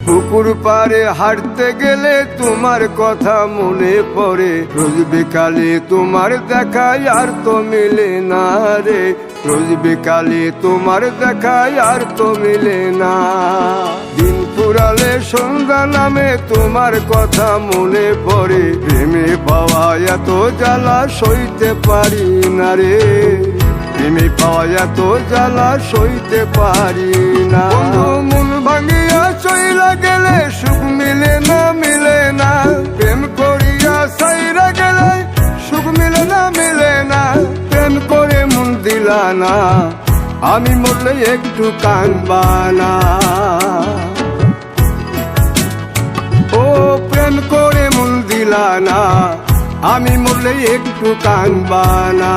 পুকুর পাড়ে হাঁটতে গেলে তোমার কথা মনে পড়ে, রোজ বিকালে তোমার দেখায় আর তো মিলে না রে, রোজ বিকালে তোমার দেখায় আর তো মিলে না। দিন ফুরালে সন্ধ্যা নামে তোমার কথা মনে পড়ে, প্রেমে পাওয়া এত জ্বালা সইতে পারি না রে, প্রেমে পাওয়া এত জ্বালা সইতে পারি না। মন ভাঙিয়া চইলা গেলে সুখ মিলে না, মিলে না, প্রেম করিয়া সাইরা গেলে সুখ মিলে না, মিলে না, প্রেম করে মন দিলা না, আমি মরলে একটু কাঁদবা না। ও প্রেম করে মন দিলা না, আমি মরলে একটু কাঁদবা না।